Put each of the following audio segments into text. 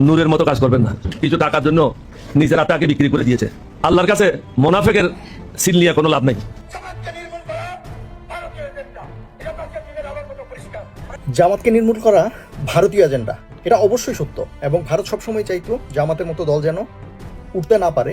নূরের মতো কাজ করবেন না। কিছু টাকার জন্য নিজের আত্মাকে বিক্রি করে দিয়েছে। আল্লাহর কাছে মোনাফেকের সিল নিয়ে কোনো লাভ নেই। জামাতকে নির্মূল করা ভারতীয় এজেন্ডা, এটা অবশ্যই সত্য। এবং ভারত সবসময় চাইতো জামাতের মতো দল যেন উঠতে না পারে,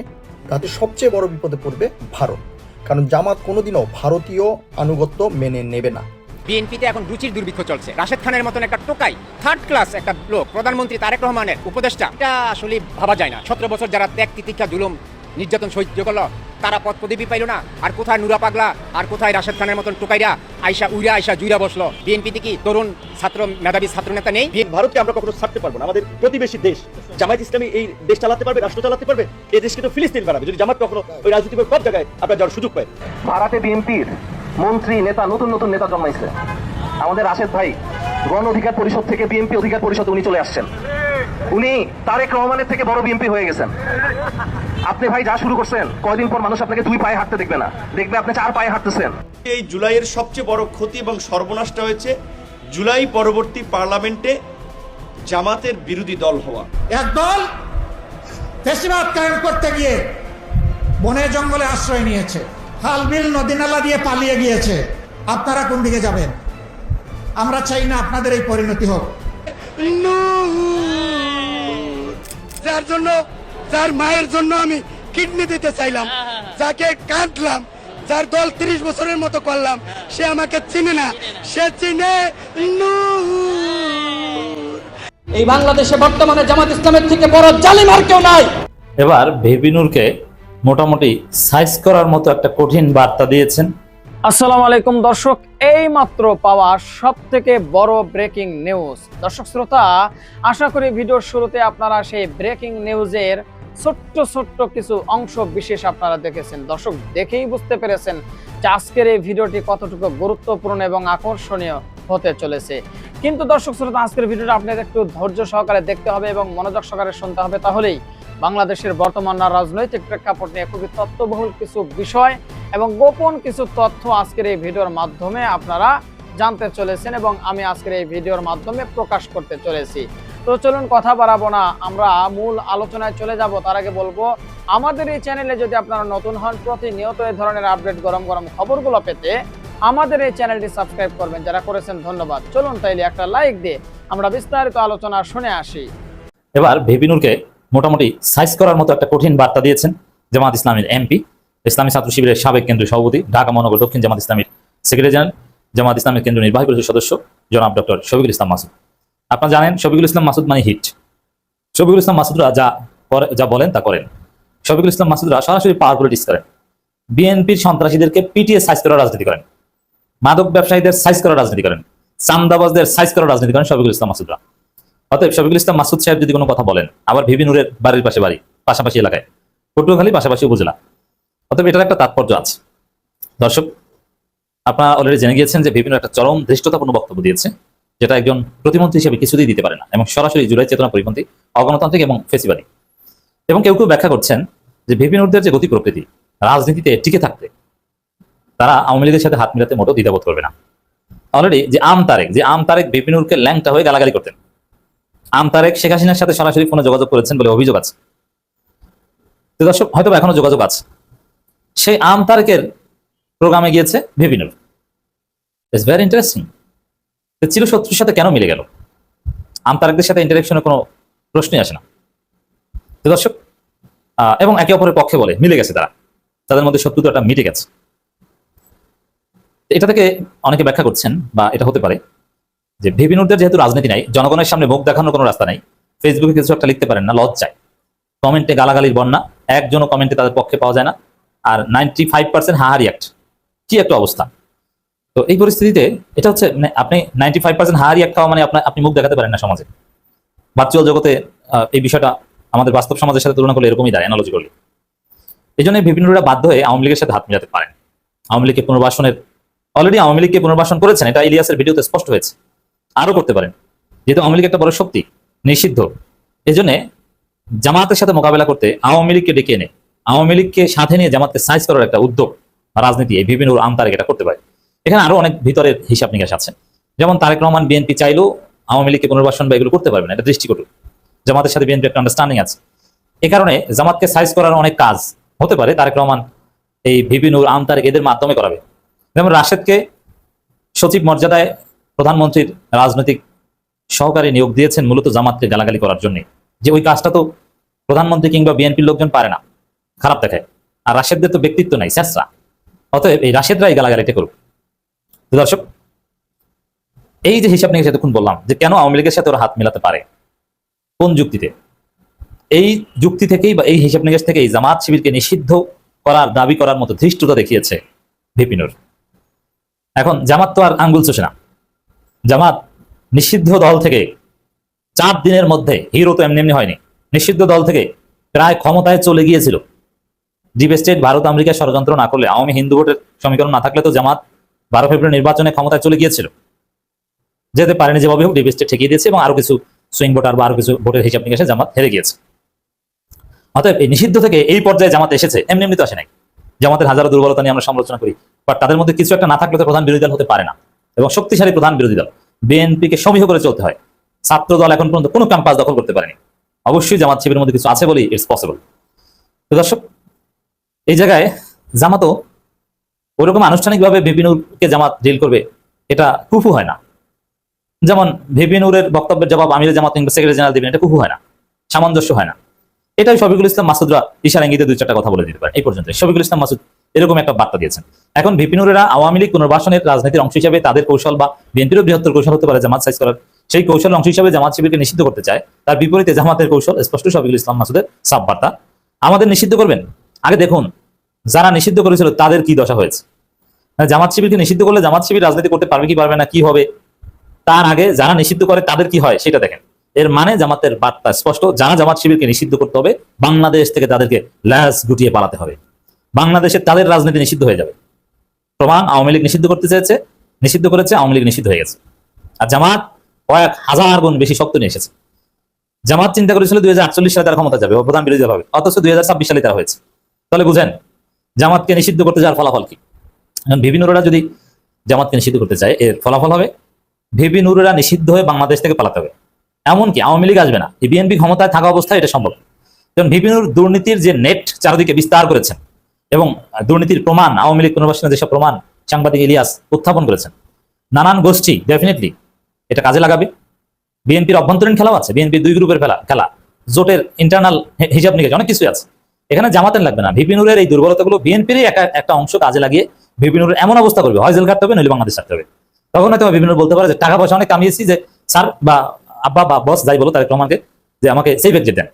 তাতে সবচেয়ে বড় বিপদে পড়বে ভারত। কারণ জামাত কোনোদিনও ভারতীয় আনুগত্য মেনে নেবে না। বিএনপিতে এখন রুচির দুর্ভিক্ষ চলছে। রাশেদ খানের মতন একটা টোকাই, থার্ড ক্লাস একটা লোক, প্রধানমন্ত্রী তারেক রহমানের উপদেষ্টা, এটা আসলে ভাবা যায় না। 17 বছর যারা ত্যাগ তিতিক্ষা জুলুম নির্যাতন সহ্য করলো, তারা পদ পদবি পাইল না। আর কোথায় নুরা পাগলা, আর কোথায় রাশেদ খানের মতন টোকাইরা আয়সা জুইরা বসলো। বিএনপিতে কি তরুণ ছাত্র মেধাবী ছাত্র নেতা নেই? ভারতকে আমরা কখনো ছাড়তে পারবো না। আমাদের প্রতিবেশী দেশ জামায়াত ইসলামী এই দেশ চালাতে পারবে, রাষ্ট্র চালাতে পারবে। এই দেশ কিন্তু ফিলিস্তিন বানাবে যদি জামাত কখনো ওই রাজনীতি সব জায়গায় আপনার যাওয়ার সুযোগ পায়। ভারতে বিএনপির মন্ত্রী নেতা নতুন নতুন নেতা জন্মাইছে। আমাদের রাশেদ ভাই গণ অধিকার পরিষদ থেকে বিএনপি অধিকার পরিষদে উনি চলে আসছেন। উনি তারেক রহমানের থেকে বড় বিএনপি হয়ে গেছেন। আপনি ভাই যা শুরু করছেন, কয়দিন পর মানুষ আপনাকে 2 পায়ে হাঁটতে দেখবে না, দেখবে আপনি 4 পায়ে হাঁটতেছেন। এই জুলাইয়ের সবচেয়ে বড় ক্ষতি এবং সর্বনাশটা হয়েছে জুলাই পরবর্তী পার্লামেন্টে জামাতের বিরোধী দল হওয়া। একদল ফ্যাসিবাদ কায়েম করতে গিয়ে বনে জঙ্গলে আশ্রয় নিয়েছে, খাল বিল নদী নালা দিয়ে পালিয়ে গিয়েছে। আপনারা কোন দিকে যাবেন? আমরা চাই না আপনাদের এই পরিণতি হোক। যার জন্য, যার মায়ের জন্য আমি কিডনি দিতে চাইলাম, যাকে কাঁদলাম, যার দল 30 বছরের মতো করলাম, সে আমাকে চিনে না, সে চিনে এই বাংলাদেশে বর্তমানে জামাত ইসলামের থেকে বড় জালিম আর কেউ নাই। এবার বেবি নূরকে মোটামুটি সাইজ করার মতো একটা কঠিন বার্তা দিয়েছেন। আসসালামু আলাইকুম দর্শক, এই মাত্র পাওয়া সব থেকে বড় ব্রেকিং নিউজ। দর্শক শ্রোতা, আশা করি ভিডিওর শুরুতে আপনারা সেই ব্রেকিং নিউজের ছোট্ট কিছু অংশ বিশেষ আপনারা দেখেছেন। দর্শক, দেখেই বুঝতে পেরেছেন যে আজকের এই ভিডিওটি কতটুকু গুরুত্বপূর্ণ এবং আকর্ষণীয় হতে চলেছে। কিন্তু দর্শক শ্রোতা, আজকের ভিডিওটা আপনাদের একটু ধৈর্য সহকারে দেখতে হবে এবং মনোযোগ সহকারে শুনতে হবে, তাহলেই বাংলাদেশের বর্তমান রাজনৈতিক প্রেক্ষাপট নিয়ে খুবই তথ্যবহুল কিছু বিষয় এবং গোপন কিছু তথ্য আজকের এই ভিডিওর মাধ্যমে আপনারা জানতে চলেছেন এবং আমি আজকের এই ভিডিওর মাধ্যমে প্রকাশ করতে চলেছি। তো চলুন কথা বাড়াবো না, আমরা মূল আলোচনায় চলে যাব। তার আগে বলবো, আমাদের এই চ্যানেলে যদি আপনারা নতুন হন, প্রতিনিয়ত এই ধরনের আপডেট গরম খবরগুলো পেতে আমাদের এই চ্যানেলটি সাবস্ক্রাইব করবেন। যারা করেছেন ধন্যবাদ। চলুন তাইলে একটা লাইক দিয়ে আমরা বিস্তারিত আলোচনা শুনে আসি। এবার বেবি নূরকে মোটামুটি সাইজ করার মতো একটা কঠিন বার্তা দিয়েছেন জামাত ইসলামের এমপি, ইসলামী ছাত্র শিবিরের সাবেক কেন্দ্রীয় সভাপতি, ঢাকা মহানগর দক্ষিণ জামাত ইসলামীর সেক্রেটারি জেনারেল, জামাত ইসলামের কেন্দ্রীয় নির্বাহী পরিষদের সদস্য জনাব ডক্টর শফিকুল ইসলাম মাসুদ। আপনারা জানেন শফিকুল ইসলাম মাসুদ মানে হিট। শফিকুল ইসলাম মাসুদরা যা বলেন তা করেন। শফিকুল ইসলাম মাসুদরা সরাসরি পাওয়ার পলিটিক্স করেন। বিএনপির সন্ত্রাসীদেরকে পিটিএ সাইজ করার রাজনীতি করেন, মাদক ব্যবসায়ীদের সাইজ করার রাজনীতি করেন, চান্দাবাজদের সাইজ করার রাজনীতি করেন শফিকুল ইসলাম মাসুদরা। অতএব শফিকুল ইসলাম মাসুদ সাহেব যদি কোনো কথা বলেন, আবার বেবি নূরের বাড়ির পাশে বাড়ি, পাশাপাশি এলাকায়, পটুয়াখালী পাশাপাশি উপজেলা, অতএব এটার একটা তাৎপর্য আছে। দর্শক, আপনারা অলরেডি জেনে গিয়েছেন যে বেবি নূর একটা চরম ধৃষ্টতাপূর্ণ বক্তব্য দিয়েছে, যেটা একজন প্রতিমন্ত্রী হিসেবে কিছুতেই দিতে পারে না, এবং সরাসরি জুলাই চেতনা পরিপন্থী, অগণতান্ত্রিক এবং ফেসিবাদী। এবং কেউ ব্যাখ্যা করছেন যে বেবি নূরদের যে গতি প্রকৃতি, রাজনীতিতে টিকে থাকতে তারা আওয়ামী লীগের সাথে হাত মিলাতে মোটেও দ্বিধাবোধ করবে না। অলরেডি যে আম তারেক বেবি নূরকে ল্যাংটা হয়ে গালাগালি করতেন। আম তারেক শেখ হাসিনার সাথে সরাসরি ফোনে যোগাযোগ করেছেন বলে অভিযোগ আছে। তো দর্শক, হয়তো এখনো যোগাযোগ আছে। সেই আম তারেকের প্রোগ্রামে গিয়েছে Baby Noor. It's very interesting. চিরশত্রুর সাথে কেন মিলে গেল? আম তারেকদের সাথে ইন্টারেকশনের কোনো প্রশ্নই আসে না। তো দর্শক, এবং একে অপরের পক্ষে বলে মিলে গেছে, তাদের মধ্যে শত্রুতাটা মিটে গেছে। এটা থেকে অনেকে ব্যাখ্যা করছেন, বা এটা হতে পারে যে বেবি নূরদের যেহেতু রাজনীতি নাই, জনগণের সামনে মুখ দেখানোর কোনো রাস্তা নাই, ফেসবুকে কিছু একটা লিখতে পারেন না, লজ্জায় কমেন্টে গালাগালির বন্যা, একজনও কমেন্টে তাদের পক্ষে পাওয়া যায় না, আর 95% হাহা রিয়াক্ট। কি একটা অবস্থা! তো এই পরিস্থিতিতে এটা হচ্ছে, আপনি 95% হাহা রিয়াক্ট খাওয়া মানে আপনি মুখ দেখাতে পারেন না সমাজে। ভার্চুয়াল জগতে এই বিষয়টা আমাদের বাস্তব সমাজের সাথে তুলনা করলে এরকমই দাঁড়ায়, অ্যানালজি করলে। এই জন্য বেবি নূররা বাধ্য হয়ে আওয়ামী লীগের সাথে হাত মিলাতে পারেন। আওয়ামী লীগকে পুনর্বাসনের, অলরেডি আওয়ামী লীগকে পুনর্বাসন করেছেন, এটা ইলিয়াসের ভিডিওতে স্পষ্ট হয়েছে। আরো করতে পারেন, যেহেতু আওয়ামী লীগ একটা বড় শক্তি, নিষিদ্ধ। এই জন্য জামাতের সাথে মোকাবেলা করতে আওয়ামী লীগকে ডেকে এনে আওয়ামী লীগকে সাথে নিয়ে জামাতকে সাইজ করার একটা উদ্যোগ রাজনীতি এই বেবি নূর আম তারেক এটা করতে পারে। এখানে আরো অনেক ভিতরের হিসাব নিকাশ আছে। যেমন তারেক রহমান বিএনপি চাইলেও আওয়ামী লীগকে পুনর্বাসন বা এগুলো করতে পারবে না, এটা দৃষ্টিকটু। জামাতের সাথে বিএনপি একটা আন্ডারস্ট্যান্ডিং আছে। এ কারণে জামাতকে সাইজ করার অনেক কাজ হতে পারে তারেক রহমান, এই ভিপি নূর, আম তারেক এদের মাধ্যমে করাবে। যেমন রাশেদকে সচিব মর্যাদায় প্রধানমন্ত্রীর রাজনৈতিক সহকারী নিয়োগ দিয়েছেন মূলত জামাতকে গালাগালি করার জন্য, যে ওই কাজটা তো প্রধানমন্ত্রী কিংবা বিএনপির লোকজন পারে না, খারাপ দেখায়। আর রাশেদদের তো ব্যক্তিত্ব নাই, স্যাসরা, অতএব এই রাশেদরা এই গালাগালিটা করুক। তো দর্শক, এই যে হিসাব নিয়ে এতক্ষণ বললাম যে কেন আওয়ামী লীগের সাথে ওরা হাত মিলাতে পারে, কোন যুক্তিতে, এই যুক্তি থেকেই বা এই হিসাব নিকেশ থেকেই জামাত শিবিরকে নিষিদ্ধ করার দাবি করার মতো ধৃষ্টতা দেখিয়েছে ভিপি নূর। এখন জামাত তো আর আঙ্গুল চষে না। জামাত নিষিদ্ধ দল থেকে 4 দিনের মধ্যে, হিরো তো এমনি এমনি হয়নি, নিষিদ্ধ দল থেকে প্রায় ক্ষমতায় চলে গিয়েছিল। ডিপ স্টেট ভারত আমেরিকা ষড়যন্ত্র না করলে, আওয়ামী হিন্দু ভোটের সমীকরণ না থাকলে তো জামাত 12 ফেব্রুয়ারি নির্বাচনে ক্ষমতায় চলে গিয়েছিল, যেতে পারেনি যেভাবে হোক, ডিপ স্টেট ঠেকিয়ে দিয়েছে এবং আরো কিছু সুইং ভোটার বা আরো কিছু ভোটের হিসাব নিকাশে জামাত হেরে গিয়েছে। অতএব এই নিষিদ্ধ থেকে এই পর্যায়ে জামাত এসেছে, এমনি এমনি তো আসে নাই। জামাতের হাজারো দুর্বলতা নিয়ে আমরা সমালোচনা করি, বাট তাদের মধ্যে কিছু একটা না থাকলে তো প্রধান বিরোধী দল হতে পারে না, এবং শক্তিশালী প্রধান বিরোধী দল বিএনপিকে সমীহ করে চলতে হয়। ছাত্র দল এখন পর্যন্ত কোনো ক্যাম্পাস দখল করতে পারেনি, অবশ্যই জামাত শিবিরের মধ্যে কিছু আছে বলেই ইটস পসিবল। তো দর্শক, এই জায়গায় জামাতও ওইরকম আনুষ্ঠানিকভাবে ভিপি নূরকে জামাত ডিল করবে এটা কুফু হয় না। যেমন ভিপি নূরের বক্তব্যের জবাব আমিরের জামাত কিংবা সেক্রেটারি জেনারেল দিবেন, এটা কুফু হয় না, সামঞ্জস্য হয় না। এটাই শফিকুল ইসলাম মাসুদরা ইশারা ইঙ্গিতে 2-4টা কথা বলে দিতে পারে। এই পর্যন্ত শফিকুল ইসলাম মাসুদ এরকম একটা বার্তা দিয়েছেন। এখন ভিপি নূরেরা আওয়ামী লীগ পুনর্বাসনের রাজনীতির অংশ হিসেবে তাদের কৌশল বা বিএনপিরও বৃহত্তর কৌশল হতে পারে জামাত সাইজ করার, সেই কৌশলের অংশ হিসেবে জামাত শিবিরকে নিষিদ্ধ করতে চায়। তার বিপরীতে জামাতের কৌশল স্পষ্ট, শফিকুল ইসলাম মাসুদের সাব বার্তা, আমাদের নিষিদ্ধ করবেন। আগে দেখুন যারা নিষিদ্ধ করেছিল তাদের কি দশা হয়েছে। জামাত শিবিরকে নিষিদ্ধ করলে জামাত শিবির রাজনীতি করতে পারবে কি পারবে না, কি হবে, তার আগে যারা নিষিদ্ধ করে তাদের কি হয় সেটা দেখেন। এর মানে জামাতের বার্তা স্পষ্ট, যারা জামাত শিবিরকে নিষিদ্ধ করতে হবে বাংলাদেশ থেকে তাদেরকে ল্যাস গুটিয়ে পালাতে হবে, বাংলাদেশে তাদের রাজনীতি নিষিদ্ধ হয়ে যাবে। প্রমাণ, আওয়ামী লীগ নিষিদ্ধ করতে চেয়েছে, নিষিদ্ধ করেছে, আওয়ামী লীগ নিষিদ্ধ হয়ে গেছে। আর জামাত কয়েক হাজার গুণ বেশি শক্ত নিয়ে এসেছে। জামাত চিন্তা করেছিল 2048 সালে তারা ক্ষমতা যাবে, প্রধান বিরোধী দল হবে, অথচ 2026 সালে তারা হয়েছে। তাহলে বুঝেন জামাতকে নিষিদ্ধ করতে যাওয়ার ফলাফল কি। ভিপি নূরেরা যদি জামাতকে নিষিদ্ধ করতে চায় এর ফলাফল হবে ভিপি নূরেরা নিষিদ্ধ হয়ে বাংলাদেশ থেকে পালাতে হবে। এমনকি আওয়ামী লীগ আসবে না, এই বিএনপি ক্ষমতায় থাকা অবস্থায় এটা সম্ভব। কারণ ভিপি নূর দুর্নীতির যে নেট চারিদিকে বিস্তার করেছেন এবং দুর্নীতির প্রমাণ, আওয়ামী লীগ পুনর্বাসনের যেসব প্রমাণ সাংবাদিক ইলিয়াস উত্থাপন করেছেন, নানান গোষ্ঠী ডেফিনেটলি এটা কাজে লাগাবে। বিএনপির অভ্যন্তরীণ খেলাও আছে, বিএনপির 2 গ্রুপের খেলা, জোটের ইন্টারনাল হিসাব নিকাশ, অনেক কিছু আছে। এখানে জামাতের লাগবে না, ভিপি নূরের এই দুর্বলতাগুলো বিএনপির একটা অংশ কাজে লাগিয়ে ভিপি নূর এমন অবস্থা করবে, হয় জেল কাটতে হবে নইলে বাংলাদেশ ছাড়তে হবে। তখন হয়তো ভিপি নূর বলতে পারে যে টাকা পয়সা অনেক কামিয়েছি, যে স্যার বা আব্বা বা বস যাই বলো তারেক রহমানকে যে আমাকে সেফ এক্সিট দেন,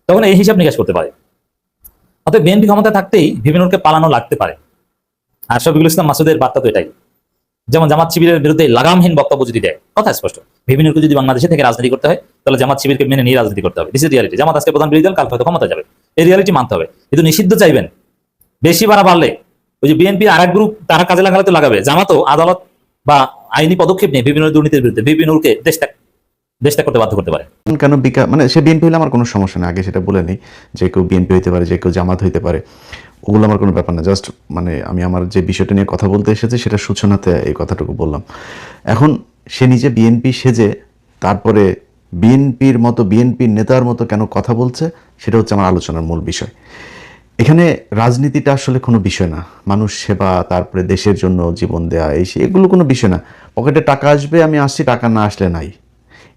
তখন এই হিসাব নিকাশ করতে পারে। অতএব বিএনপি ক্ষমতা থাকতেই ভিপি নূরকে পালানো লাগতে পারে। আর শফিকুল ইসলাম মাসুদের বার্তা তো এটাই, যেমন জামাত শিবিরের বিরুদ্ধে লাগামহীন বক্তব্য যদি দেয়, কথা স্পষ্ট, ভিপি নূরকে যদি বাংলাদেশে থেকে রাজনীতি করতে হয় তাহলে জামাত শিবিরকে মেনে নিয়ে রাজনীতি করতে হবে। This is reality. জামাত আজকে প্রধান বিরোধী দল, কাল হয়তো ক্ষমতা যাবে, এই রিয়ালিটি মানতে হবে। কিন্তু নিষিদ্ধ চাইবেন, বেশি বাড়া বাড়লে ওই যে বিএনপি আর এক গ্রুপ তারা কাজে লাগালে তো লাগাবে। জামাতও আদালত বা আইনি পদক্ষেপ নিয়ে ভিপি নূরের দুর্নীতির বিরুদ্ধে ভিপি নূরকে দেশ ত্যাগ করতে বাধ্য করতে পারে। কেন মানে সে বিএনপি হলে আমার কোনো সমস্যা নেই, আগে সেটা বলে নেই, যে কেউ বিএনপি হইতে পারে, যে কেউ জামাত হইতে পারে, ওগুলো আমার কোনো ব্যাপার না। জাস্ট মানে আমি আমার যে বিষয়টা নিয়ে কথা বলতে এসেছি সেটা সূচনাতে এই কথাটুকু বললাম। এখন সে নিজে বিএনপি সেজে তারপরে বিএনপির মতো, বিএনপির নেতার মতো কেন কথা বলছে, সেটা হচ্ছে আমার আলোচনার মূল বিষয়। এখানে রাজনীতিটা আসলে কোনো বিষয় না, মানুষ সেবা, তারপরে দেশের জন্য জীবন দেয়া, এগুলো কোনো বিষয় না। পকেটে টাকা আসবে, আমি আসছি, টাকা না আসলে নাই।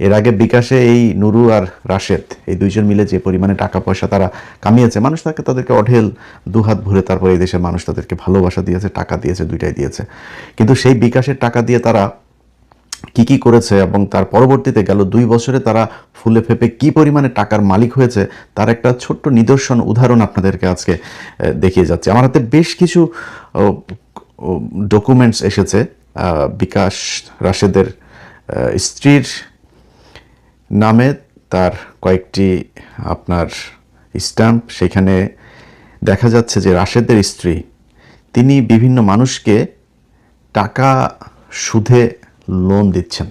এর আগে বিকাশে এই নুরু আর রাশেদ এই 2 জন মিলে যে পরিমাণে টাকা পয়সা তারা কামিয়েছে, মানুষ তাদেরকে অঢেল 2 হাত ভরে তারপরে এই দেশের মানুষ তাদেরকে ভালোবাসা দিয়েছে, টাকা দিয়েছে, 2টাই দিয়েছে। কিন্তু সেই বিকাশের টাকা দিয়ে তারা কি করেছে এবং তার পরবর্তীতে গেল 2 বছরে তারা ফুলে ফেপে কি পরিমাণে টাকার মালিক হয়েছে তার একটা ছোট্ট নিদর্শন, উদাহরণ আপনাদেরকে আজকে দেখিয়ে যাচ্ছে। আমার হাতে বেশ কিছু ডকুমেন্টস এসেছে বিকাশ রাশেদের স্ত্রীর নামে, তার কয়েকটি আপনার স্ট্যাম্প। সেখানে দেখা যাচ্ছে যে রাশেদের স্ত্রী তিনি বিভিন্ন মানুষকে টাকা সুদে লোন দিচ্ছেন।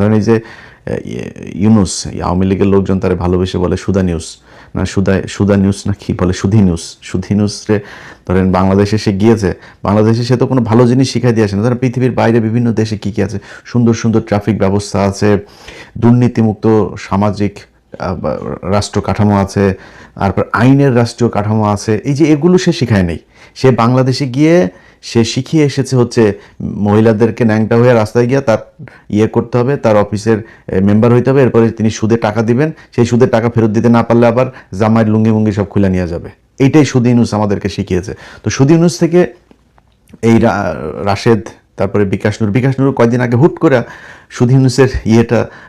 ধরেন এই যে ইউনুস, আওয়ামী লীগের লোকজন তারা ভালোবেসে বলে সুদা নিউজ, না সুদা নিউজ না কি বলে, সুধি নিউজে ধরেন বাংলাদেশে সে গিয়েছে, বাংলাদেশে সে তো কোনো ভালো জিনিস শিখাই দিয়ে আসে না। ধরেন পৃথিবীর বাইরে বিভিন্ন দেশে কি আছে, সুন্দর সুন্দর ট্রাফিক ব্যবস্থা আছে, দুর্নীতিমুক্ত সামাজিক রাষ্ট্র কাঠামো আছে, তারপর আইনের রাষ্ট্রীয় কাঠামো আছে, এই যে এগুলো সে শিখায় নেই। সে বাংলাদেশে গিয়ে সে শিখিয়ে এসেছে হচ্ছে মহিলাদেরকে ন্যাংটা হয়ে রাস্তায় গিয়ে তার করতে হবে, তার অফিসের মেম্বার হইতে হবে, এরপরে তিনি সুদে টাকা দিবেন, সেই সুদের টাকা ফেরত দিতে না পারলে আবার জামাইয়ের লুঙ্গি মুঙ্গি সব খুলে নিয়ে যাবে। এইটাই সুদি ইউনুস আমাদেরকে শিখিয়েছে। তো সুদি ইউনুস থেকে এই রাশেদ, তারপরে বিকাশ নূর কয়েকদিন আগে হুট করে সুদি ইউনুসের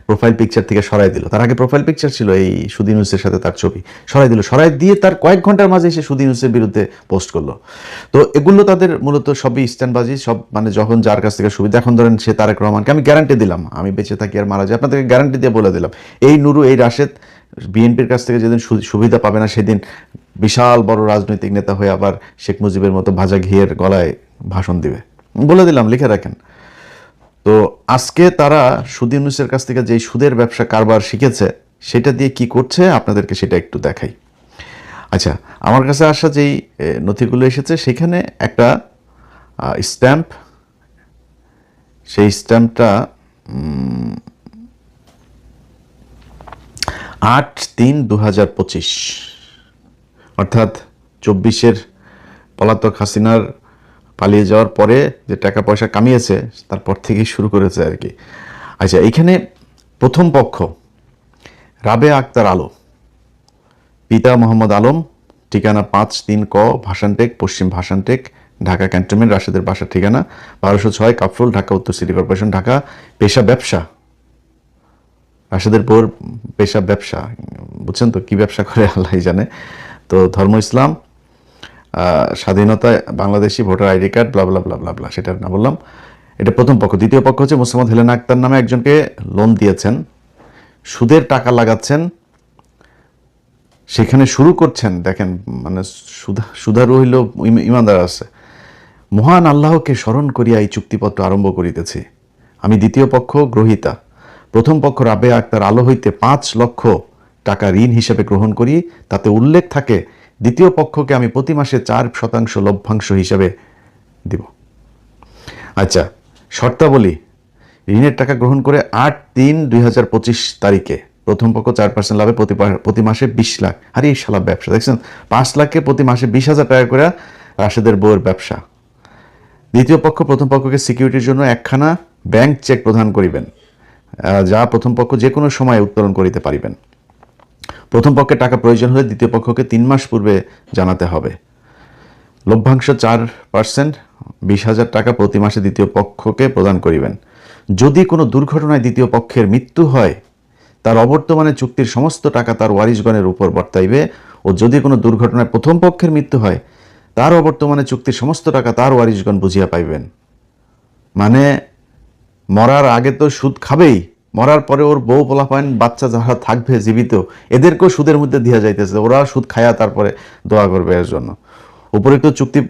প্রোফাইল পিকচার থেকে সরাই দিল। তার আগে প্রোফাইল পিকচার ছিল এই সুদি ইউনুসের সাথে তার ছবি, সরাই দিল। সরাই দিয়ে তার কয়েক ঘন্টার মাঝে এসে সুদি ইউনুসের বিরুদ্ধে পোস্ট করলো। তো এগুলো তাদের মূলত সবই স্ট্যান্ডবাজি, সব মানে যখন যার কাছ থেকে সুবিধা। এখন ধরেন সে তারেক রহমানকে আমি গ্যারান্টি দিলাম, আমি বেঁচে থাকি আর মারা যাই, আপনাদেরকে গ্যারান্টি দিয়ে বলে দিলাম, এই নুরু, এই রাশেদ বিএনপির কাছ থেকে যেদিন সুবিধা পাবে না সেদিন বিশাল বড় রাজনৈতিক নেতা হয়ে আবার শেখ মুজিবের মতো ভাজা ঘিয়ের গলায় ভাষণ দিবে, বলে দিলাম, লিখে রাখেন। তো আজকে তারা সুদি ইউনুসের কাছ থেকে যে সুদের ব্যবসা কারবার শিখেছে সেটা দিয়ে কি করছে আপনাদেরকে সেটা একটু দেখাই। আচ্ছা, আমার কাছে আসা যেই নথিগুলো এসেছে সেখানে একটা স্ট্যাম্প, সেই স্ট্যাম্পটা 8/3/2025, অর্থাৎ 24-এর পলাতক হাসিনার পালিয়ে যাওয়ার পরে যে টাকা পয়সা কামিয়েছে তারপর থেকেই শুরু করেছে আর কি। আচ্ছা, এখানে প্রথম পক্ষ রাবেয়া আক্তার আলো, পিতা মোহাম্মদ আলম, ঠিকানা 5-3 ক ভাসানটেক, পশ্চিম ভাসানটেক, ঢাকা ক্যান্টনমেন্ট, রাশেদের বাসার ঠিকানা 1206 কাফরুল, ঢাকা উত্তর সিটি কর্পোরেশন, ঢাকা। পেশা ব্যবসা, রাশেদের বউর পেশা ব্যবসা, বুঝছেন তো কি ব্যবসা করে আল্লাহ জানে। তো ধর্ম ইসলাম, স্বাধীনতা, বাংলাদেশি, ভোটার আইডি কার্ড, ব্লা ব্লা ব্লা ব্লা ব্লা, সেটা না বললাম। এটা প্রথম পক্ষ। দ্বিতীয় পক্ষ হচ্ছে মোসাম্মদ হেলেনা আক্তার নামে একজনকে লোন দিয়েছেন, সুদের টাকা লাগাচ্ছেন, সেখানে শুরু করছেন, দেখেন মানে সুদারু হইল ইমানদার আছে, মহান আল্লাহকে স্মরণ করিয়া এই চুক্তিপত্র আরম্ভ করিতেছি। আমি দ্বিতীয় পক্ষ গ্রহীতা। প্রথম পক্ষ রাবেয়া আক্তার আলো হইতে 5 লক্ষ টাকা ঋণ হিসেবে গ্রহণ করি, তাতে উল্লেখ থাকে দ্বিতীয় পক্ষকে আমি প্রতি মাসে 4% লভ্যাংশ হিসাবে দিব। আচ্ছা, শর্তাবলী, ঋণের টাকা গ্রহণ করে 8/3/2025 তারিখে প্রথম পক্ষ 4% লাভে প্রতি মাসে 20 লাখ। আরে এই শালা ব্যবসা দেখছেন, 5 লাখে প্রতি মাসে 20,000 টাকা করে রাশেদের বউয়ের ব্যবসা। দ্বিতীয় পক্ষ প্রথম পক্ষকে সিকিউরিটির জন্য 1খানা ব্যাংক চেক প্রদান করিবেন, যা প্রথম পক্ষ যে কোনো সময় উত্তোলন করিতে পারিবেন। প্রথম পক্ষের টাকা প্রয়োজন হলে দ্বিতীয় পক্ষকে 3 মাস পূর্বে জানাতে হবে। লভ্যাংশ 4%, 20,000 টাকা প্রতি মাসে দ্বিতীয় পক্ষকে প্রদান করিবেন। যদি কোনো দুর্ঘটনায় দ্বিতীয় পক্ষের মৃত্যু হয়, তার অবর্তমানে চুক্তির সমস্ত টাকা তার ওয়ারিশগণের উপর বর্তাইবে, ও যদি কোনো দুর্ঘটনায় প্রথম পক্ষের মৃত্যু হয়, তার অবর্তমানে চুক্তির সমস্ত টাকা তার ওয়ারিশগণ বুঝিয়া পাইবেন। মানে মরার আগে তো সুদ খাবেই, মরার পরে ওর বউ পোলাপান বাচ্চা যারা থাকবে জীবিত, এদেরকেও সুদের মধ্যে দিয়া যাইতেছে, ওরা সুদ খায়া তারপরে দোয়া করবে এর জন্য। উপরোক্ত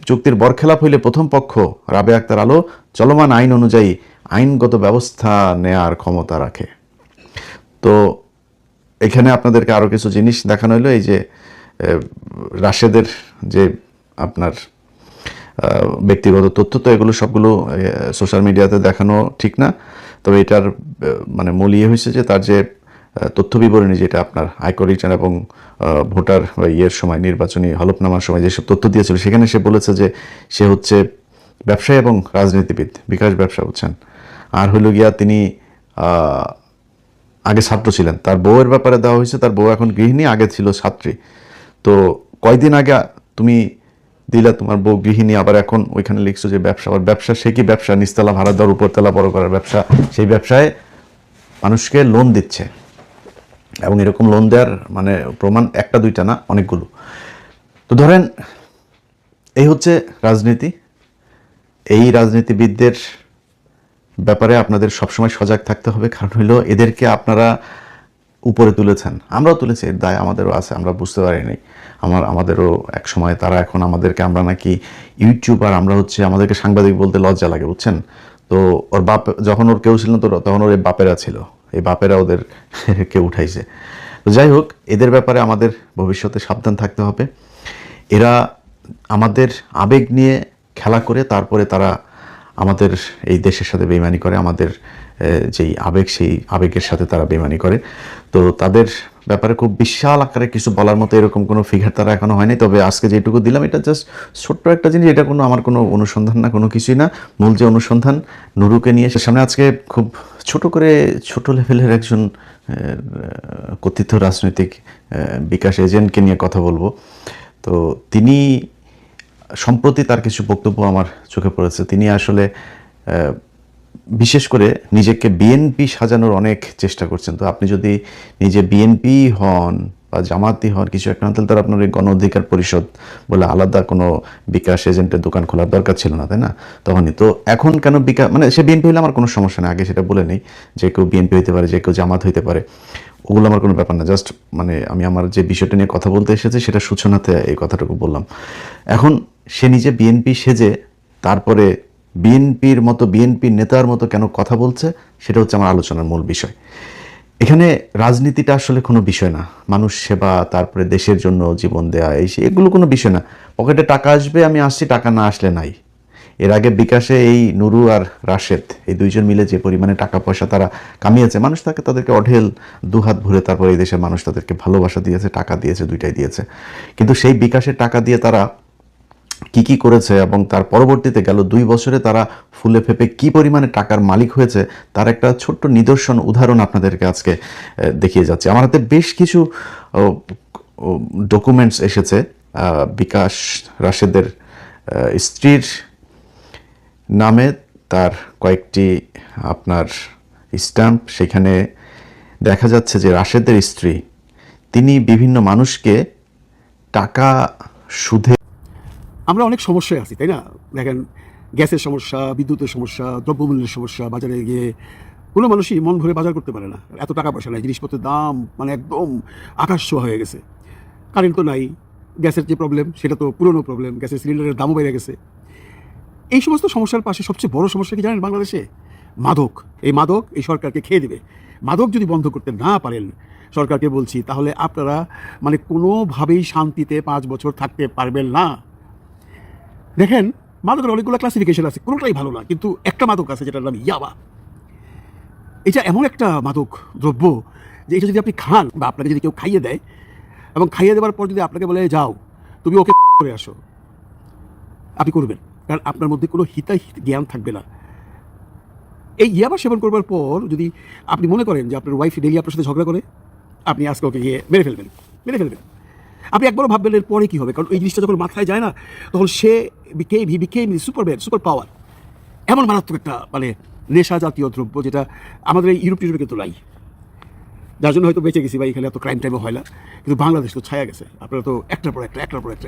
চুক্তির বরখেলাপ হইলে প্রথম পক্ষ রাবেয়া আক্তার আলো চলমান আইন অনুযায়ী আইনগত ব্যবস্থা নেয়ার ক্ষমতা রাখে। তো এখানে আপনাদেরকে আরও কিছু জিনিস দেখানো হলো। এই যে রাশেদের যে আপনার ব্যক্তিগত তথ্য, তো এগুলো সবগুলো সোশ্যাল মিডিয়াতে দেখানো ঠিক না। তবে এটার মানে মূল হয়েছে যে তার যে তথ্য বিবরণী, যেটা আপনার আয়কর রিটার্ন এবং ভোটার বা সময়, নির্বাচনী হলফনামার সময় যেসব তথ্য দিয়েছিল, সেখানে সে বলেছে যে সে হচ্ছে ব্যবসায়ী এবং রাজনীতিবিদ, বিকাশ ব্যবসা, বুঝছেন। আর হইল গিয়া তিনি আগে ছাত্র ছিলেন। তার বউয়ের ব্যাপারে দেওয়া হয়েছে, তার বউ এখন গৃহিণী, আগে ছিল ছাত্রী। তো কয়দিন আগে তুমি দিলা তোমার বউ গৃহিণী, আবার এখন ওইখানে লিখছো যে ব্যবসা। আবার ব্যবসা, সে কি ব্যবসা? নিচতলা ভাড়া দেওয়ার, উপরতলা বড় করার ব্যবসা। সেই ব্যবসায় মানুষকে লোন দিচ্ছে, এবং এরকম লোন দেওয়ার মানে প্রমাণ একটা দুইটা না, অনেকগুলো। তো ধরেন এই হচ্ছে রাজনীতি। এই রাজনীতিবিদদের ব্যাপারে আপনাদের সবসময় সজাগ থাকতে হবে, কারণ হইলো এদেরকে আপনারা উপরে তুলেছেন, আমরাও তুলেছি, এর দায় আমাদেরও আছে, আমরা বুঝতে পারিনি। আমাদেরও এক সময় তারা এখন আমাদেরকে, আমরা নাকি ইউটিউবার, আমরা হচ্ছে, আমাদেরকে সাংবাদিক বলতে লজ্জা লাগে, বুঝছেন। তো ওর বাপ যখন ওর কেউ ছিল না, তো তখন ওর এই বাপেরা ছিল, এই বাপেরা ওদেরকে উঠাইছে। তো যাই হোক, এদের ব্যাপারে আমাদের ভবিষ্যতে সাবধান থাকতে হবে। এরা আমাদের আবেগ নিয়ে খেলা করে তারপরে তারা আমাদের এই দেশের সাথে বেইমানি করে, আমাদের যেই আবেগ সেই আবেগের সাথে তারা বেইমানি করে। তো তাদের ব্যাপারে খুব বিশাল আকারে কিছু বলার মতো এরকম কোনো ফিগার তারা এখনো হয়নি। তবে আজকে যেটুকু দিলাম এটা জাস্ট ছোট্ট একটা জিনিস, এটা কোনো আমার কোনো অনুসন্ধান না, কোনো কিছুই না। মূল যে অনুসন্ধান নুরুকে নিয়ে সামনে আজকে খুব ছোট লেভেলের একজন কথিত রাজনৈতিক বিকাশ এজেন্টকে নিয়ে কথা বলবো। তো তিনি সম্প্রতি তার কিছু বক্তব্য আমার চোখে পড়েছে। তিনি আসলে বিশেষ করে নিজেকে বিএনপি সাজানোর অনেক চেষ্টা করছেন। তো আপনি যদি নিজে বিএনপি হন বা জামাতি হন, কিছু একটা তাহলে তার আপনার এই গণ অধিকার পরিষদ বলে আলাদা কোনো বিকাশ এজেন্টের দোকান খোলার দরকার ছিল না, তাই না? তখনই তো এখন কেন বিকাশ, মানে সে বিএনপি হলে আমার কোনো সমস্যা নেই, আগে সেটা বলে নেই। যে কেউ বিএনপি হইতে পারে, যে কেউ জামাত হইতে পারে, ওগুলো আমার কোনো ব্যাপার না। জাস্ট মানে আমি আমার যে বিষয়টা নিয়ে কথা বলতে এসেছি সেটা সূচনাতে এই কথাটুকু বললাম। এখন সে নিজে বিএনপি সেজে তারপরে বিএনপির মতো, বিএনপির নেতার মতো কেন কথা বলছে, সেটা হচ্ছে আমার আলোচনার মূল বিষয়। এখানে রাজনীতিটা আসলে কোনো বিষয় না। মানুষ সেবা, তারপরে দেশের জন্য জীবন দেয়া, এগুলো কোনো বিষয় না। পকেটে টাকা আসবে, আমি আসছি, টাকা না আসলে নাই। এর আগে বিকাশে এই নুরু আর রাশেদ এই দুইজন মিলে যে পরিমাণে টাকা পয়সা তারা কামিয়েছে, মানুষ তাদেরকে অঢেল দুহাত ভরে তারপর এই দেশের মানুষ তাদেরকে ভালোবাসা দিয়েছে, টাকা দিয়েছে, দুইটাই দিয়েছে। কিন্তু সেই বিকাশের টাকা দিয়ে তারা কি করেছে এবং তার পরবর্তীতে গেল 2 বছরে তারা ফুলে ফেপে কি পরিমাণে টাকার মালিক হয়েছে তার একটা ছোট্ট নিদর্শন উদাহরণ আপনাদেরকে আজকে দেখিয়ে যাচ্ছে। আমার হাতে বেশ কিছু ডকুমেন্টস এসেছে বিকাশ রাশেদের স্ত্রীর নামে, তার কয়েকটি আপনার স্ট্যাম্প। সেখানে দেখা যাচ্ছে যে রাশেদের স্ত্রী তিনি বিভিন্ন মানুষকে টাকা সুদে, আমরা অনেক সমস্যায় আছি, তাই না? দেখেন, গ্যাসের সমস্যা, বিদ্যুতের সমস্যা, দ্রব্যমূল্যের সমস্যা, বাজারে গিয়ে কোনো মানুষই মন ভরে বাজার করতে পারে না, এত টাকা পয়সা নাই, জিনিসপত্রের দাম মানে একদম আকাশ ছোঁয়া হয়ে গেছে। কারেন্ট তো নাই, গ্যাসের যে প্রবলেম সেটা তো পুরনো প্রবলেম, গ্যাসের সিলিন্ডারের দামও বেড়ে গেছে। এই সমস্ত সমস্যার পাশে সবচেয়ে বড় সমস্যা কি জানেন বাংলাদেশে? মাদক। এই মাদক এই সরকারকে খেয়ে দেবে। মাদক যদি বন্ধ করতে না পারেন, সরকারকে বলছি, তাহলে আপনারা মানে কোনোভাবেই শান্তিতে 5 বছর থাকতে পারবেন না। দেখেন, মাদকের অনেকগুলো ক্লাসিফিকেশন আছে, কোনোটাই ভালো না, কিন্তু একটা মাদক আছে যেটার নাম ইয়াবা। এটা এমন একটা মাদক দ্রব্য যে এটা যদি আপনি খান বা আপনাকে যদি কেউ খাইয়ে দেয় এবং খাইয়ে দেওয়ার পর যদি আপনাকে বলে যাও তুমি ওকে করে আসো, আপনি করবেন, কারণ আপনার মধ্যে কোনো হিতাহিত জ্ঞান থাকবে না। এই ইয়াবা সেবন করবার পর যদি আপনি মনে করেন যে আপনার ওয়াইফ ডেইলি আপনার সাথে ঝগড়া করে, আপনি আজকে ওকে গিয়ে মেরে ফেলবেন। আপনি একবারও ভাববেন এর পরে কী হবে, কারণ এই জিনিসটা যখন মাথায় যায় না তখন সে বিকেম সুপার পাওয়ার। এমন মারাত্মক একটা মানে নেশা জাতীয় দ্রব্য যেটা আমাদের এই ইউরোপ কিন্তু নাই, যার জন্য হয়তো বেঁচে গেছি বা এখানে এত ক্রাইম টাইমও হয় না। কিন্তু বাংলাদেশ তো ছায়া গেছে। আপনারা তো একটার পর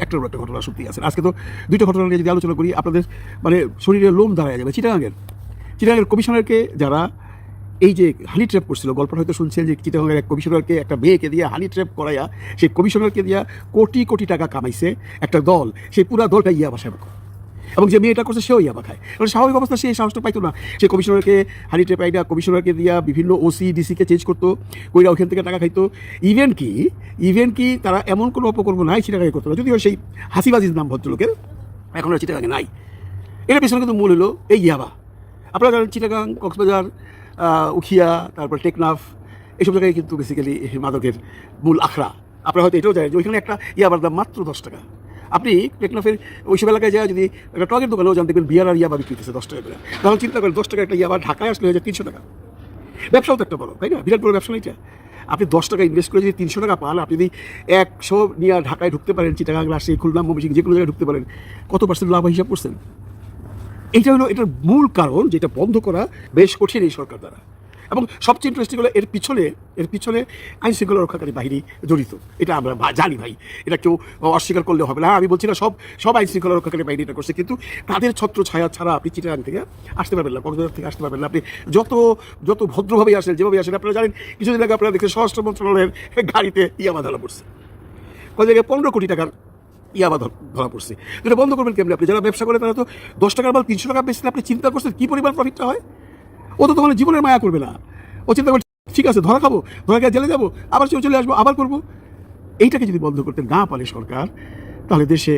একটা ঘটনা সত্যি আছেন। আজকে তো 2টা ঘটনা নিয়ে যদি আলোচনা করি আপনাদের মানে শরীরে লোম দাঁড়ায় যাবে। চিটাগাংয়ের কমিশনারকে যারা এই যে হানি ট্র্যাপ করছিল, গল্পটা হয়তো শুনছেন যে চিটাগাংয়ের এক কমিশনারকে একটা মেয়েকে দিয়ে হানি ট্র্যাপ করাইয়া সেই কমিশনারকে দিয়া কোটি টাকা কামাইছে একটা দল, সেই পুরা দলটা ইয়াবা সেবক, এবং যে মেয়েটা করছে সেও ইয়াবা খায়। মানে স্বাভাবিক অবস্থা সে সাহসটা পাইতো না, সে কমিশনারকে হানি ট্র্যাপ আইডা কমিশনারকে দিয়া বিভিন্ন ওসি ডিসিকে চেঞ্জ করতো, কইরা ওখান থেকে টাকা খাইতো। ইভেন কি তারা এমন কোনো অপকর্ম নাই চিটাগাংয়ে করতো না, যদিও সেই হাসিবাজির নাম ভদ্রলোকের এখন আর চিটাগাংয়ে নাই। এর পেছনে কিন্তু মূল হলো এই ইয়াবা। আপনারা জানেন চিটাগাং, কক্সবাজার, উখিয়া, তারপর টেকনাফ, এইসব জায়গায় কিন্তু বেসিক্যালি মাদকের মূল আখড়া। আপনারা হয়তো এটাও জানেন যে ওইখানে একটা ইয়াবার দাম মাত্র 10 টাকা। আপনি টেকনাফের ওইসব এলাকায় যায় যদি একটা টকের দোকানেও জান দেখবেন বিয়ার আর ইয়াবা বিক্রি করতেছে 10 টাকা করে। তখন চিন্তা করেন 10 টাকা একটা ইয়াবা ঢাকায় আসলে হয়ে যায় 300 টাকা। ব্যবসাও তো একটা বড়, তাই না? বিরাট বড় ব্যবসা এটা। আপনি 10 টাকা ইনভেস্ট করে যদি 300 টাকা পান, আপনি যদি 100 নিয়ে ঢাকায় ঢুকতে পারেন, চিটাগাং, রাজশাহী, খুলনা, ময়মনসিংহ যে কোনো জায়গায় ঢুকতে পারেন, কত % লাভ হিসাব করছেন? এইটা হলো এটার মূল কারণ, যেটা বন্ধ করা বেশ কঠিন এই সরকার দ্বারা। এবং সবচেয়ে ইন্টারেস্টিং হলো এর পিছনে আইন শৃঙ্খলা রক্ষাকারী বাহিনী জড়িত। এটা আমরা জানি ভাই, এটা কেউ অস্বীকার করলে হবে না। আমি বলছি না সব আইন শৃঙ্খলা রক্ষাকারী বাহিনী এটা করছে, কিন্তু তাদের ছত্র ছায়া ছাড়া আপনি চিটাগাং থেকে আসতে পারবেন না, কক্সবাজার থেকে আসতে পারবেন না। আপনি যত ভদ্রভাবে আসেন, যেভাবে আসেন, আপনারা জানেন কিছুদিন আগে আপনারা দেখছেন স্বরাষ্ট্র মন্ত্রণালয়ের গাড়িতে ইয়াবা ধরা পড়ছে, কয় জায়গায় 15 কোটি টাকার ইয়াবা ধরা পড়ছে। এটা বন্ধ করবেন কেমনি? আপনি যারা ব্যবসা করে তারা তো 10 টাকার মাল 300 টাকা বেচলে আপনি চিন্তা করছেন কী পরিমাণ প্রফিটটা হয়? ও তো তখন জীবনের মায়া করবে না, ও চিন্তা করছে ঠিক আছে ধরা খাবো, ধরা গিয়ে জেলে যাবো, আবার চলে আসবো, আবার করবো। এইটাকে যদি বন্ধ করতে না পারে সরকার, তাহলে দেশে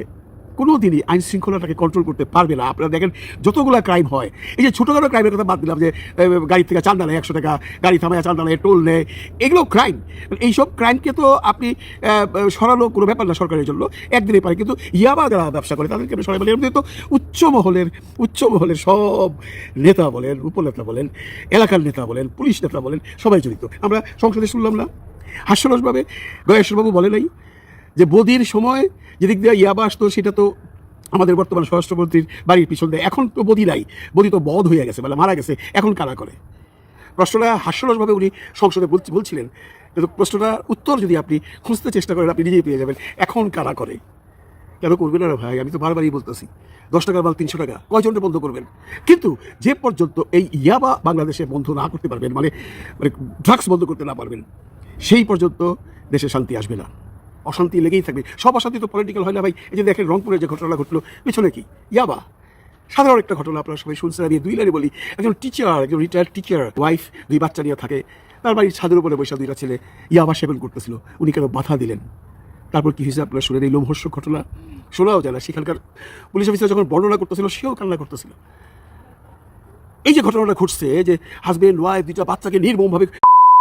কোনো দিনই আইন শৃঙ্খলাটাকে কন্ট্রোল করতে পারবে না। আপনারা দেখেন যতগুলো ক্রাইম হয়, এই যে ছোটোখাটো ক্রাইমের কথা বাদ দিলাম, যে গাড়ি থেকে চাঁদা নেয় 100 টাকা, গাড়ি থামায় চাঁদা নেয়, টোল নেয়, এগুলো ক্রাইম। এইসব ক্রাইমকে তো আপনি সরানো কোনো ব্যাপার না সরকারের জন্য, একদিনে পারে। কিন্তু ইয়াবা যারা ব্যবসা করে তাদেরকে আপনি সরাই বলেন। এর মধ্যে তো উচ্চ মহলের সব নেতা বলেন, উপনেতা বলেন, এলাকার নেতা বলেন, পুলিশ নেতা বলেন, সবাই জড়িত। আমরা সংসদে শুনলাম না হাস্যরসভাবে গয়েশ্বরবাবু বলে নাই যে বদির সময় যেদিক দিয়ে ইয়াবা আসতো সেটা তো আমাদের বর্তমান স্বরাষ্ট্রমন্ত্রীর বাড়ির পিছন দিয়ে। এখন তো বদি নাই, বদি তো বধ হয়ে গেছে, মানে মারা গেছে, এখন কারা করে? প্রশ্নটা হাস্যরসভাবে উনি সংসদে বলছিলেন, কিন্তু প্রশ্নটার উত্তর যদি আপনি খুঁজতে চেষ্টা করেন আপনি নিজেই পেয়ে যাবেন। এখন কারা করে? কেন করবেন না ভাই? আমি তো বারবারই বলতেছি 10 টাকার মাল 300 টাকা, কয়জনটা বন্ধ করবেন? কিন্তু যে পর্যন্ত এই ইয়াবা বাংলাদেশে বন্ধ না করতে পারবেন, মানে ড্রাগস বন্ধ করতে না পারবেন, সেই পর্যন্ত দেশে শান্তি আসবে না। অশান্তি লেগেই থাকবে। সব অশান্তি তো পলিটিক্যাল হয় না ভাই। এই যে দেখেন রংপুরের যে ঘটনা ঘটলো, পিছনে কি? ইয়াবা। সাধারণ একটা ঘটনা, আপনারা সবাই শুনছেন। আমি 2 লাইনে বলি। একজন রিটায়ার্ড টিচার, ওয়াইফ, 2 বাচ্চা নিয়ে থাকে, তার বাড়ির ছাদের উপরে বসে 2টা ছেলে ইয়াবা সেবন করতেছিল, উনি কেন বাধা দিলেন? তারপর কি হয়েছে আপনারা শুনেন, এই লোমহর্ষক ঘটনা শোনাও যায় না। সেখানকার পুলিশ অফিসার যখন বর্ণনা করতেছিল সেও কান্না করতেছিল। এই যে ঘটনাটা ঘটছে, যে হাজবেন্ড ওয়াইফ 2টা বাচ্চাকে নির্মমভাবে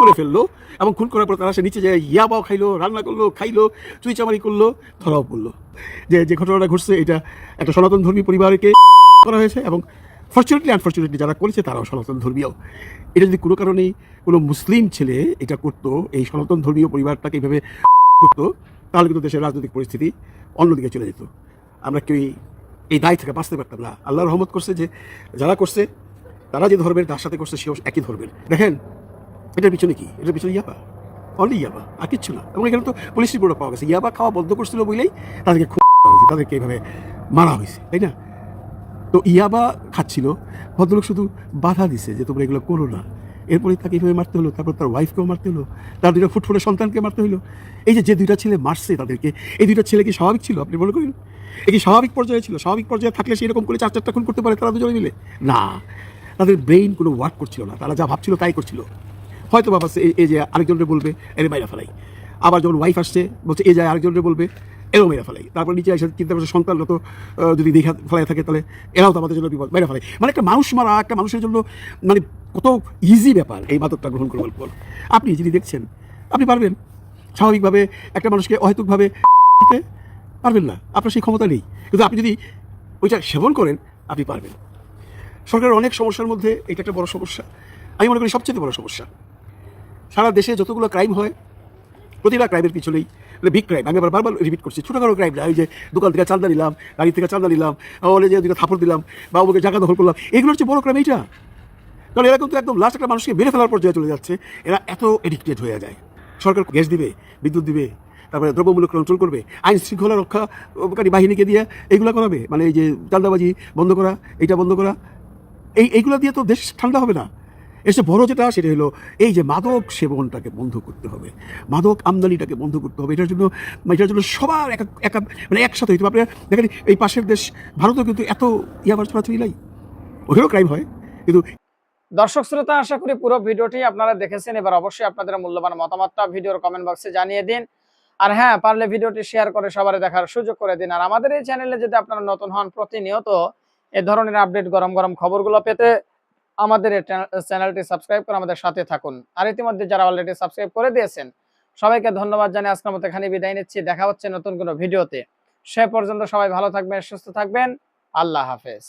করে ফেললো, এবং খুন করার পর তারা সে নিচে যায় ইয়াবাও খাইলো, রান্না করলো, খাইলো, চুইচামারি করলো, ধরাও পড়লো। যে ঘটনাটা ঘটছে এটা একটা সনাতন ধর্মী পরিবারকে করা হয়েছে, এবং আনফর্চুনেটলি যারা করেছে তারাও সনাতন ধর্মীয়। এটা যদি কোনো কারণেই কোনো মুসলিম ছেলে এটা করতো, এই সনাতন ধর্মীয় পরিবারটাকে এইভাবে করতো, তাহলে কিন্তু দেশের রাজনৈতিক পরিস্থিতি অন্যদিকে চলে যেত। আমরা কেউ এই দায় থেকে বাঁচতে পারতাম না। আল্লাহ রহমত করছে যে যারা করছে তারা যে ধর্মের, তার সাথে করছে সেও একই ধর্মের। দেখেন এটার পিছনে কি? এটার পিছনে ইয়াবা, অনলি ইয়াবা, আর কিচ্ছু না। এবং এখানে তো পুলিশ রিপোর্টও পাওয়া গেছে ইয়াবা খাওয়া বন্ধ করছিল বলেই তাদেরকে খুব হয়েছে, তাদেরকে এইভাবে মারা হয়েছে, তাই না? তো ইয়াবা খাচ্ছিল, ভদ্রলোক শুধু বাধা দিছে যে তোমরা এগুলো করো না। এরপরে তাকে এইভাবে মারতে হলো, তারপর তার ওয়াইফকেও মারতে হলো, তার 2টা ফুটফুটে সন্তানকে মারতে হলো। এই যে 2টা ছেলে মারছে তাদেরকে, এই 2টা ছেলে কি স্বাভাবিক ছিল আপনি মনে করেন? এ কি স্বাভাবিক পর্যায়ে ছিল? স্বাভাবিক পর্যায়ে থাকলে সেরকম করে 4-4টা খুন করতে পারে তারা দুজনে মিলে? না, তাদের ব্রেইন কোনো ওয়ার্ক করছিল না, তারা যা ভাবছিল তাই করছিল। হয়তো ভাবছে এই যে আরেকজনকে বলবে এর বাইরে ফেলাই, আবার যখন ওয়াইফ আসছে বলছে এই যায় আরেকজনকে বলবে এরাও মেরে ফেলাই, তারপর নিচে এসে চিন্তা করছে সন্তানরা তো যদি দেখা ফেলাই থাকে তাহলে এরাও তো আমাদের জন্য বিপদ, মেরে ফেলাই। মানে একটা মানুষ মারা একটা মানুষের জন্য মানে কত ইজি ব্যাপার এই মাদকটা গ্রহণ করবার পর। আপনি যিনি দেখছেন আপনি পারবেন স্বাভাবিকভাবে একটা মানুষকে অহেতুকভাবে দিতে পারবেন না, আপনার সেই ক্ষমতা নেই। কিন্তু আপনি যদি ওইটা সেবন করেন আপনি পারবেন। সরকারের অনেক সমস্যার মধ্যে এটা একটা বড় সমস্যা, আমি মনে করি সবচেয়ে বড় সমস্যা। সারা দেশে যতগুলো ক্রাইম হয় প্রতিটা ক্রাইমের পিছনেই, বিগ ক্রাইম, আমি আবার বারবার রিপিট করছি, ছোটোখাটো ক্রাইম না, ওই যে দোকান থেকে চাঁদা নিলাম, গাড়ি থেকে চাঁদা নিলাম, বলে যে 2টা থাপড় দিলাম বা ওকে জায়গা দখল করলাম, এগুলো হচ্ছে বড় ক্রাইম এইটা। কারণ এরা কিন্তু একদম লাস্ট একটা মানুষকে মেরে ফেলার পর্যায়ে চলে যাচ্ছে, এরা এত এডিক্টেড হয়ে যায়। সরকার গ্যাস দিবে, বিদ্যুৎ দিবে, তারপরে দ্রব্যমূল্য কন্ট্রোল করবে, আইন শৃঙ্খলা রক্ষাকারী বাহিনীকে দিয়ে এইগুলো করাবে, মানে এই যে চাঁদাবাজি বন্ধ করা, এইটা বন্ধ করা, এইগুলো দিয়ে তো দেশ ঠান্ডা হবে না। এর চেয়ে বড় যেটা সেটা হলো এই যে মাদক সেবনটাকে বন্ধ করতে হবে, মাদক আমদানিটাকে বন্ধ করতে হবে। এটার জন্য সবার মানে একসাথে হইতে হবে। আপনি দেখেন এই পাশের দেশ ভারতেও কিন্তু এত ইয়াবার ছড়াছড়ি নাই, ওখানেও ক্রাইম হয়। কিন্তু দর্শক শ্রোতা, আশা করি পুরো ভিডিওটি আপনারা দেখেছেন। এবার অবশ্যই আপনাদের মূল্যবান মতামতটা ভিডিওর কমেন্ট বক্সে জানিয়ে দিন। আর হ্যাঁ, পারলে ভিডিওটি শেয়ার করে সবারই দেখার সুযোগ করে দিন। আর আমাদের এই চ্যানেলে যদি আপনারা নতুন হন, প্রতিনিয়ত এ ধরনের আপডেট গরম গরম খবরগুলো পেতে আমাদের এই চ্যানেলটি সাবস্ক্রাইব করে আমাদের সাথে থাকুন। আর ইতিমধ্যে যারা অলরেডি সাবস্ক্রাইব করে দিয়েছেন সবাইকে ধন্যবাদ জানিয়ে আজকের মতো এখানে বিদায় নিচ্ছি। দেখা হচ্ছে নতুন কোনো ভিডিওতে। সে পর্যন্ত সবাই ভালো থাকবেন, সুস্থ থাকবেন। আল্লাহ হাফেজ।